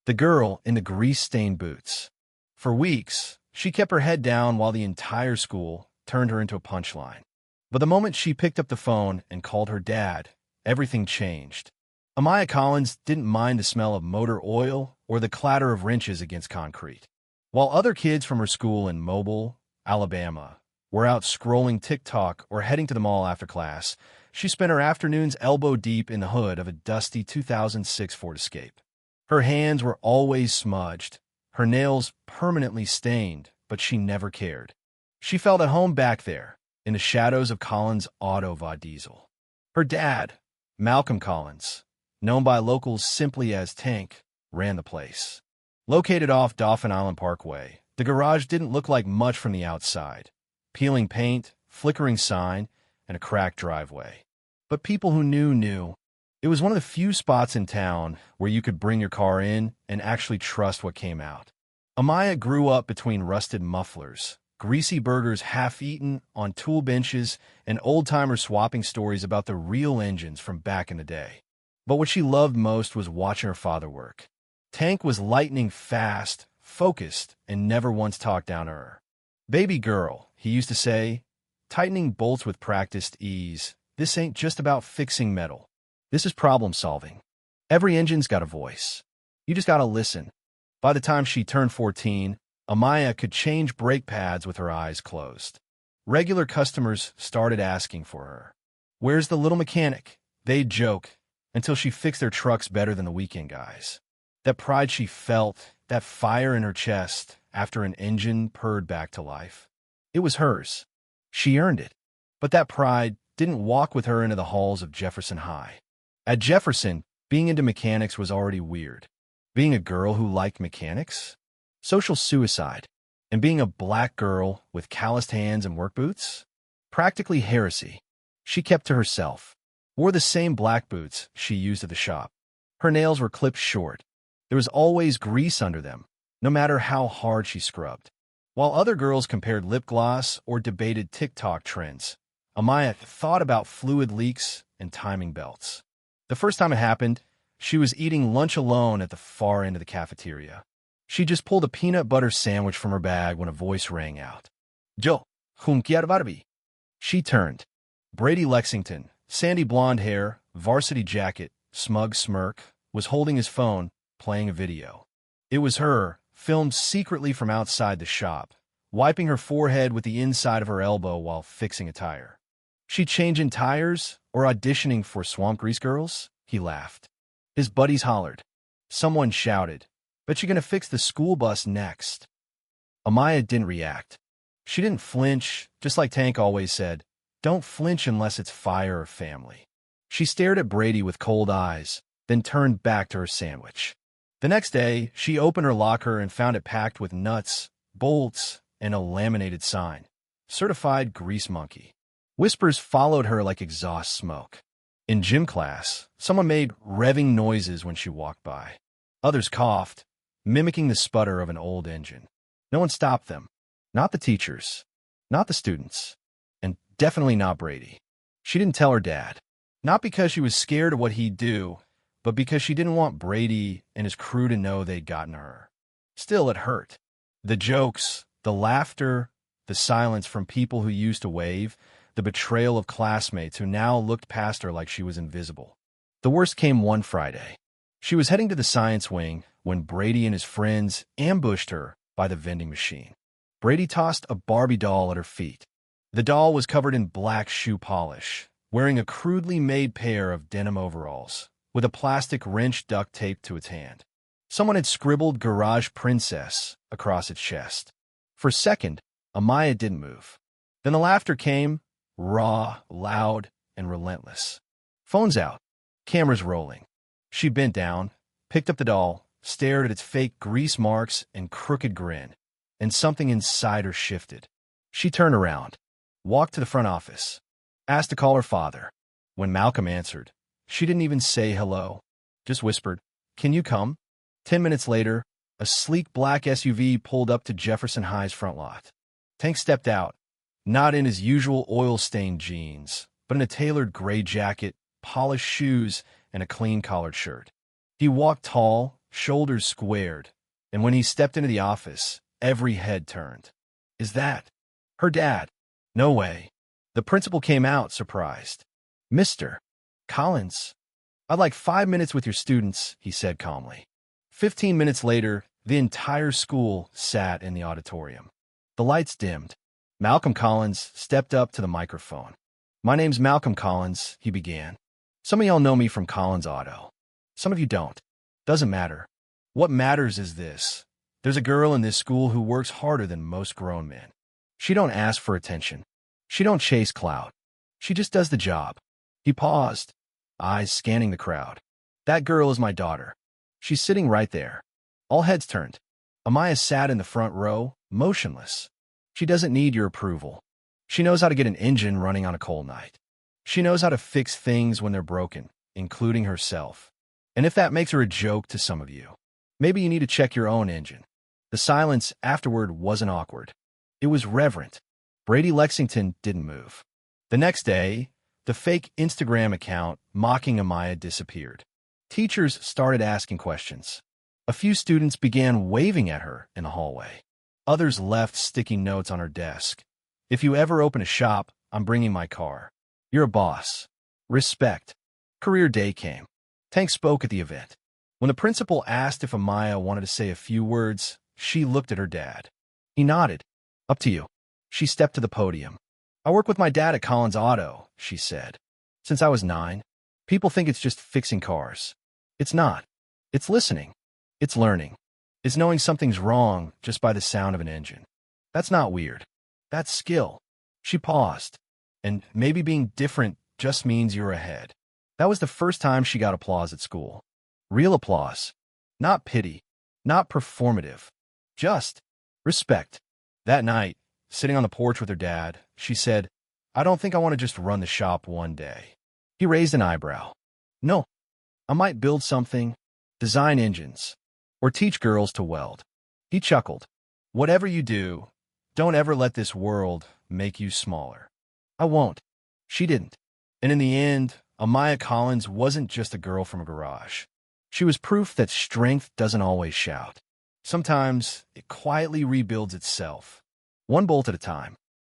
the girl in the grease-stained boots. For weeks, she kept her head down while the entire school turned her into a punchline. But the moment she picked up the phone and called her dad, everything changed. Amaya Collins didn't mind the smell of motor oil or the clatter of wrenches against concrete. While other kids from her school in Mobile, Alabama, were out scrolling TikTok or heading to the mall after class, she spent her afternoons elbow-deep in the hood of a dusty 2006 Ford Escape. Her hands were always smudged, her nails permanently stained, but she never cared. She felt at home back there, in the shadows of Collins' auto va diesel. Her dad, Malcolm Collins, known by locals simply as Tank, ran the place. Located off Dauphin Island Parkway, the garage didn't look like much from the outside. Peeling paint, flickering sign, and a cracked driveway. But people who knew. It was one of the few spots in town where you could bring your car in and actually trust what came out. Amaya grew up between rusted mufflers, greasy burgers half-eaten on tool benches, and old-timers swapping stories about the real engines from back in the day. But what she loved most was watching her father work. Tank was lightning fast, focused, and never once talked down to her. "Baby girl," he used to say, tightening bolts with practiced ease. "This ain't just about fixing metal. This is problem solving. Every engine's got a voice. You just gotta listen." By the time she turned 14, Amaya could change brake pads with her eyes closed. Regular customers started asking for her. "Where's the little mechanic?" They'd joke, until she fixed their trucks better than the weekend guys. That pride she felt, that fire in her chest after an engine purred back to life. It was hers. She earned it. But that pride didn't walk with her into the halls of Jefferson High. At Jefferson, being into mechanics was already weird. Being a girl who liked mechanics? Social suicide. And being a black girl with calloused hands and work boots? Practically heresy. She kept to herself. Wore the same black boots she used at the shop. Her nails were clipped short. There was always grease under them, no matter how hard she scrubbed. While other girls compared lip gloss or debated TikTok trends, Amaya thought about fluid leaks and timing belts. The first time it happened, she was eating lunch alone at the far end of the cafeteria. She just pulled a peanut butter sandwich from her bag when a voice rang out. "Yo, junkiar Barbie." She turned. Brady Lexington, sandy blonde hair, varsity jacket, smug smirk, was holding his phone, playing a video. It was her, filmed secretly from outside the shop, wiping her forehead with the inside of her elbow while fixing a tire. "She changing tires or auditioning for Swamp Grease Girls?" He laughed. His buddies hollered. Someone shouted, "Bet you gonna fix the school bus next." Amaya didn't react. She didn't flinch, just like Tank always said, "Don't flinch unless it's fire or family." She stared at Brady with cold eyes, then turned back to her sandwich. The next day, she opened her locker and found it packed with nuts, bolts, and a laminated sign. "Certified Grease Monkey." Whispers followed her like exhaust smoke. In gym class, someone made revving noises when she walked by. Others coughed, mimicking the sputter of an old engine. No one stopped them. Not the teachers. Not the students. And definitely not Brady. She didn't tell her dad. Not because she was scared of what he'd do, but because she didn't want Brady and his crew to know they'd gotten her. Still, it hurt. The jokes, the laughter, the silence from people who used to wave, the betrayal of classmates who now looked past her like she was invisible. The worst came one Friday. She was heading to the science wing when Brady and his friends ambushed her by the vending machine. Brady tossed a Barbie doll at her feet. The doll was covered in black shoe polish, wearing a crudely made pair of denim overalls, with a plastic wrench duct taped to its hand. Someone had scribbled "Garage Princess" across its chest. For a second, Amaya didn't move. Then the laughter came, raw, loud, and relentless. Phones out, cameras rolling. She bent down, picked up the doll, stared at its fake grease marks and crooked grin, and something inside her shifted. She turned around, walked to the front office, asked to call her father. When Malcolm answered, she didn't even say hello, just whispered, "Can you come?" 10 minutes later, a sleek black SUV pulled up to Jefferson High's front lot. Tank stepped out, not in his usual oil-stained jeans, but in a tailored gray jacket, polished shoes, and a clean collared shirt. He walked tall, shoulders squared, and when he stepped into the office, every head turned. Is that her dad? No way. The principal came out, surprised. Mr. Collins, I'd like 5 minutes with your students, he said calmly. 15 minutes later, the entire school sat in the auditorium. The lights dimmed. Malcolm Collins stepped up to the microphone. My name's Malcolm Collins, he began. Some of y'all know me from Collins Auto. Some of you don't. Doesn't matter. What matters is this. There's a girl in this school who works harder than most grown men. She don't ask for attention. She don't chase clout. She just does the job. He paused, eyes scanning the crowd. That girl is my daughter. She's sitting right there. All heads turned. Amaya sat in the front row, motionless. She doesn't need your approval. She knows how to get an engine running on a cold night. She knows how to fix things when they're broken, including herself. And if that makes her a joke to some of you, maybe you need to check your own engine. The silence afterward wasn't awkward. It was reverent. Brady Lexington didn't move. The next day, the fake Instagram account mocking Amaya disappeared. Teachers started asking questions. A few students began waving at her in the hallway. Others left sticky notes on her desk. If you ever open a shop, I'm bringing my car. You're a boss. Respect. Career day came. Tank spoke at the event. When the principal asked if Amaya wanted to say a few words, she looked at her dad. He nodded. Up to you. She stepped to the podium. I work with my dad at Collins Auto, she said. Since I was 9. People think it's just fixing cars. It's not. It's listening. It's learning. It's knowing something's wrong just by the sound of an engine. That's not weird. That's skill. She paused. And maybe being different just means you're ahead. That was the first time she got applause at school. Real applause. Not pity. Not performative. Just respect. That night, sitting on the porch with her dad, she said, I don't think I want to just run the shop one day. He raised an eyebrow. No. I might build something, design engines, or teach girls to weld. He chuckled. Whatever you do, don't ever let this world make you smaller. I won't. She didn't. And in the end, Amaya Collins wasn't just a girl from a garage. She was proof that strength doesn't always shout. Sometimes it quietly rebuilds itself, one bolt at a time.